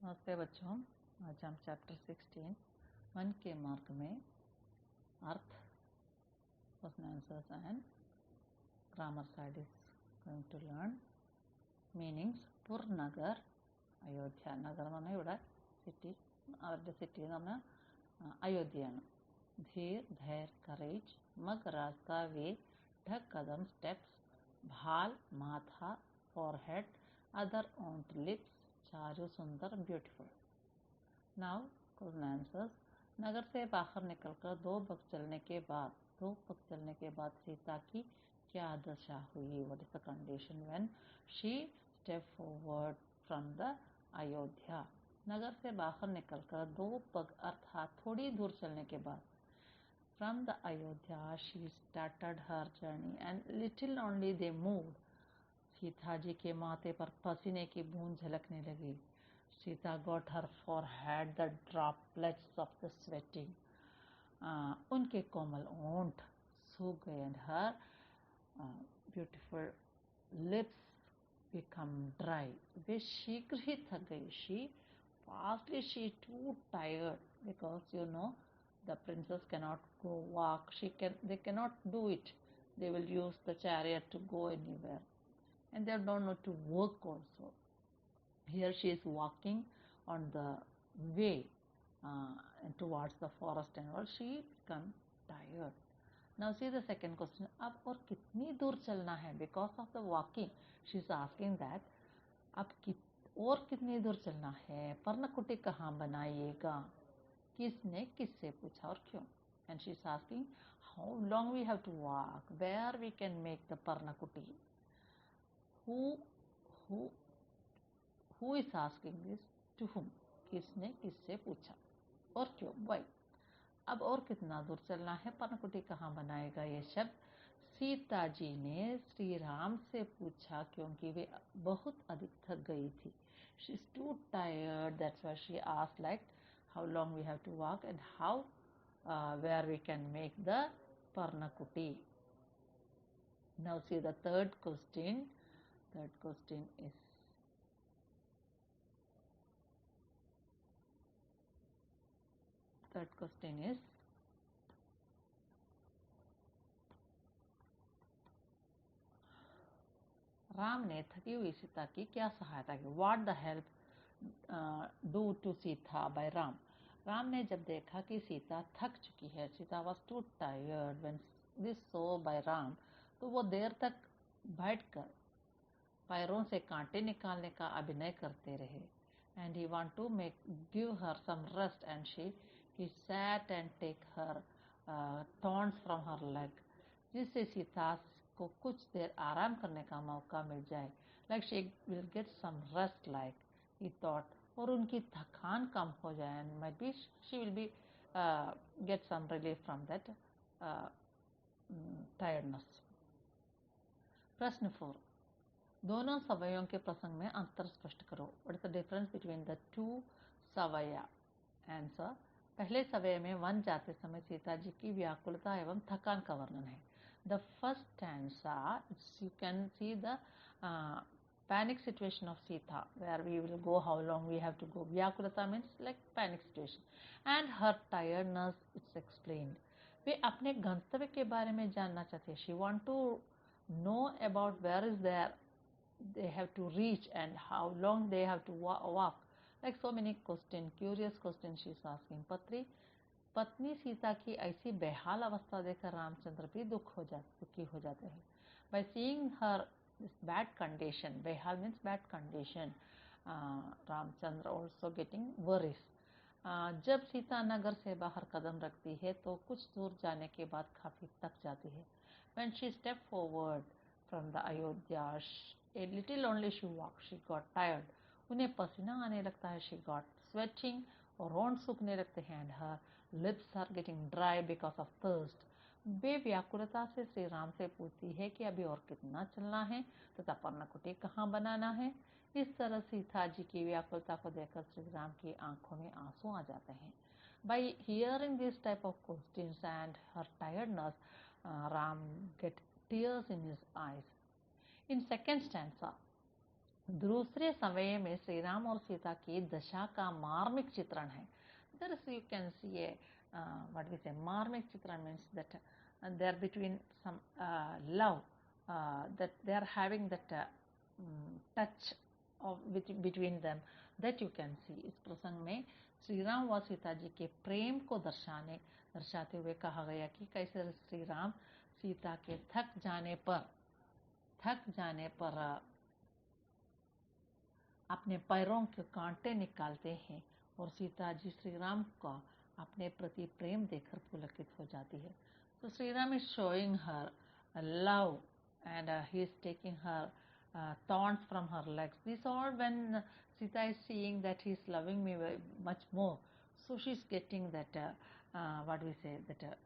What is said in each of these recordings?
नमस्ते बच्चों। आज हम चैप्टर 16 1 के मार्क में अर्थ, question answers and grammar side is going to learn meanings पुर नगर अयोध्या. नगर माने ഇവിടെ സിറ്റി, അവരുടെ സിറ്റി എന്ന് പറഞ്ഞാൽ അയോധ്യയാണ്. धीर, धैर्य, करेज, मग, रास्ता, वे, ढक, कदम, स्टेप्स, भाल, माथा, forehead, other, on, lips, चारू, सुंदर, ब्यूटीफुल. Now question answers. नगर से बाहर निकलकर दो पग चलने के बाद सीता की क्या दशा हुई? What is the condition when she step forward from the Ayodhya? नगर से बाहर निकलकर दो पग अर्थात थोड़ी दूर चलने के बाद from the Ayodhya she started her journey and little only they moved. Sita ji के माथे पर पसीने की बूंद झलकने लगी. Sita got her forehead the droplets of the sweating. उनके कोमल ओंठ सूख गए and her beautiful lips become dry. वे शीघ्र ही थक गई. She too tired because the princess cannot go walk. They cannot do it. They will use the chariot to go anywhere, and they don't know to work also. Here she is walking on the way towards the forest and all. She become tired. Now see the second question. अब और कितनी दूर चलना है? Because of the walking, she is asking that अब और कितनी दूर चलना है? पर्णकुटी कहाँ बनाइएगा? किसने किससे पूछा और क्यों? And she is asking how long we have to walk, where we can make the Parnakuti. Who is asking this? To whom? किसने किससे पूछा और क्यों? Why? अब और कितना दूर चलना है? पर्णकुटी कहाँ बनाएगा? ये शब्द सीता जी ने श्री राम से पूछा क्योंकि वे बहुत अधिक थक गई थी. She is too tired. That's why she asked like how long we have to walk and how where we can make the Parnakuti. Now see the third question. Third question is Ram ने थकी हुई सीता की क्या सहायता की? What the help do to Sita by Ram? Ram ने जब देखा कि सीता थक चुकी है, Sita was too tired when this saw by Ram, तो वो देर तक बैठकर पैरों से कांटे निकालने का अभिनय करते रहे. And he want to give her some rest, and he sat and take her thorns from her leg, जिससे सीता को कुछ देर आराम करने का मौका मिल जाए. Like she will get some rest, like he thought, और उनकी थकान कम हो जाए, and maybe she will be get some relief from that tiredness. प्रश्न 4. दोनों सवयों के प्रसंग में अंतर स्पष्ट करो. What is the difference between the two सवया? Answer. पहले सवय में वन जाते समय सीता जी की व्याकुलता एवं थकान का वर्णन है. The first stanza, you can see the panic situation of Sita, where we will go, how long we have to go. Vyakulata means like panic situation, and her tiredness is explained. वे अपने गंतव्य के बारे में जानना चाहते हैं. She want to know about where is there they have to reach and how long they have to walk. Like so many questions, curious questions she is asking. पत्नी सीता की ऐसी बेहाल अवस्था देखकर रामचंद्र भी दुखी हो जाते हैं. By seeing her this bad condition, बेहाल means bad condition, Ramchandra also getting worries. जब सीता नगर से बाहर कदम रखती है तो कुछ दूर जाने के बाद काफी थक जाती है. When she stepped forward from the Ayodhya, a little only she walked. She got tired. उन्हें पसीना आने लगता है. She got sweating, और ओंठ सूखने लगते हैं. And her lips are getting dry because of thirst. वे व्याकुलता से श्री राम से पूछती है कि अभी और कितना चलना है तथा पर्णकुटी कहाँ बनाना है. इस तरह सीता जी की व्याकुलता को देखकर श्री राम की आंखों में आंसू आ जाते हैं. By hearing this type of questions and her tiredness, Ram get tears in his eyes. In second stanza, दूसरे समय में श्री राम और सीता की दशा का मार्मिक चित्रण है. There is, you can see a what we say, marmic chitran means that they are between some love, that they are having that touch of between them, that you can see. इस प्रसंग में श्री राम व सीता जी के प्रेम को दर्शाते हुए कहा गया कि कैसे श्री राम सीता के थक जाने पर अपने पैरों के कांटे निकालते हैं और सीता जी श्री राम का अपने प्रति प्रेम देखकर पुलकित हो जाती है. So Sri Ram is showing her love, and he is taking her thorns from her legs. This all when Sita is seeing that he is loving me much more, so she is getting that what we say, that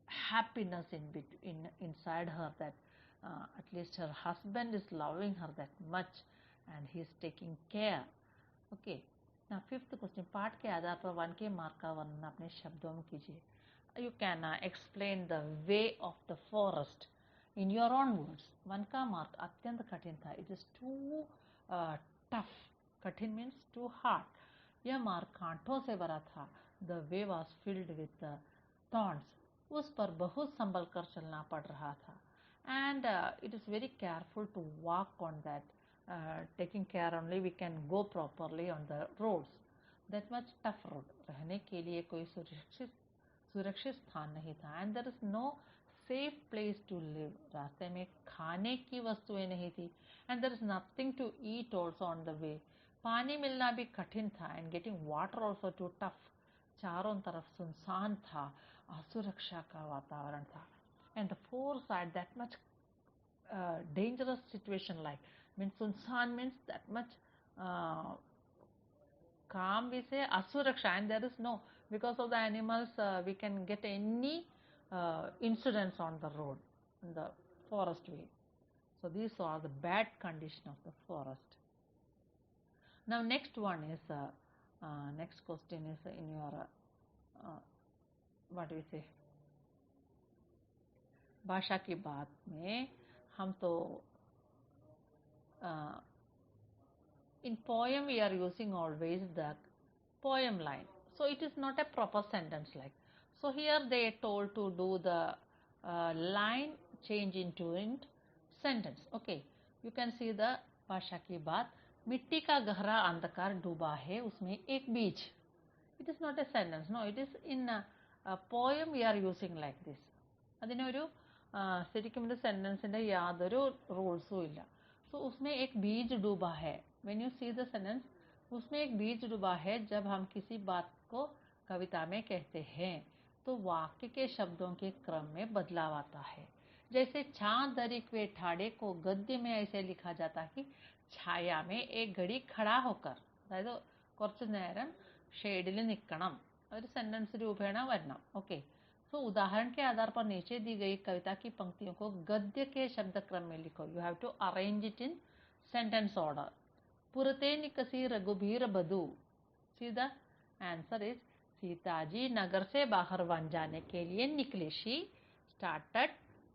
happiness inside her, that at least her husband is loving her that much and he is taking care. Okay. Now fifth question, पाठ के आधार पर one के मार्ग का वर्णन अपने शब्दों में कीजिए. You can explain the way of the forest in your own words. One का मार्ग अत्यंत कठिन था. It is too tough. कठिन means too hard. यह मार्ग कांटों से भरा था. The way was filled with thorns. उस पर बहुत संभल कर चलना पड़ रहा था. And it is very careful to walk on that. Taking care only we can go properly on the roads. That much tough road. रहने के लिए कोई सुरक्षित स्थान नहीं था. And there is no safe place to live. रास्ते में खाने की वस्तुएं नहीं थी. And there is nothing to eat also on the way. पानी मिलना भी कठिन था. And getting water also too tough. चारों तरफ सुनसान था. असुरक्षा का वातावरण था. And the four side that much dangerous situation, like means सुनसान means that much calm we say, asuraksha, and there is no, because of the animals we can get any incidents on the road, in the forest way. So these are the bad condition of the forest. Now next one is next question is in your what do we say, भाषा की बात में हम तो in poem we are using always the poem line, so it is not a proper sentence like. So here they told to do the line change into sentence. Okay, you can see the भाषा की बात. मिट्टी का गहरा अंधकार डूबा है उसमें एक बीज. It is not a sentence, no, it is in a poem we are using like this. അതിനൊരു ശരിക്കും ഇത് സെന്റൻസിന്റെ യാതൊരു റൂൾസും ഇല്ല. सो उसमें एक बीज डूबा है. When you see the sentence, उसमें एक बीज डूबा है. जब हम किसी बात को कविता में कहते हैं तो वाक्य के शब्दों के क्रम में बदलाव आता है. जैसे छां दरिक वे ठाड़े को गद्य में ऐसे लिखा जाता है कि छाया में एक घड़ी खड़ा होकर, അതായത് കുറച്ചു നേരം ഷെയ്ഡിൽ നിൽക്കണം, ഒരു സെന്റൻസ് രൂപേണ വരണം. ഓക്കെ. तो उदाहरण के आधार पर नीचे दी गई कविता की पंक्तियों को गद्य के शब्द क्रम में लिखो. You have to arrange it in sentence order. पुरते निकसी रघुबीर बधू. See the answer is Sitaji नगर से बाहर वन जाने के लिए निकली. She started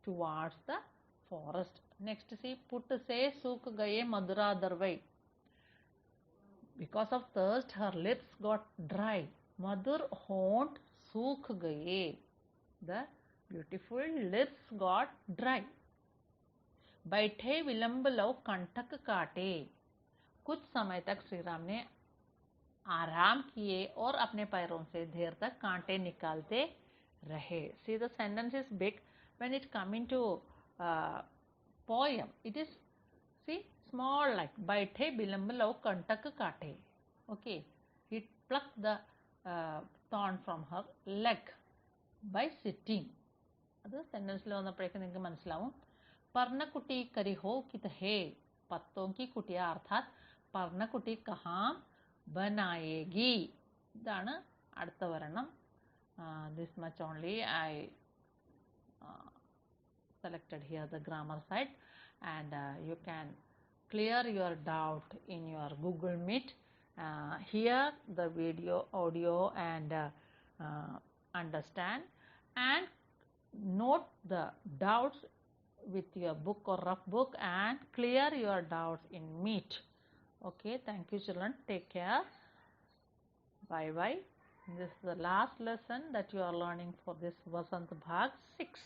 towards the forest. Next see, पुट से सूख गए मधुरा दरवई. Because of thirst her lips got dry. मधुर होंठ सूख गए. The beautiful lips got dry. बैठे विलंब लव कंटक काटे. कुछ समय तक श्री राम ने आराम किए और अपने पैरों से देर तक कांटे निकालते रहे. See, the sentence is big. When it come into poem, it is, see, small like बैठे विलंब लव कंटक काटे. Okay, he plucked the thorn from her leg by sitting. അത് സെന്റൻസിൽ വന്നപ്പോഴേക്കും നിങ്ങൾക്ക് മനസ്സിലാവും. पर्णकुटी करिहो कित है. पत्तों की कुटिया अर्थात पर्णकुटी कहाँ बनाएगी. ഇതാണ് അടുത്ത വരണം. This much only I selected here the grammar side, and you can clear your doubt in your Google Meet. Hear the video, audio, and understand and note the doubts with your book or rough book and clear your doubts in Meet. Okay, thank you children. Take care. Bye bye. This is the last lesson that you are learning for this Vasant Bhag 6.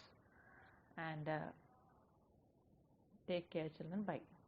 And take care children. Bye.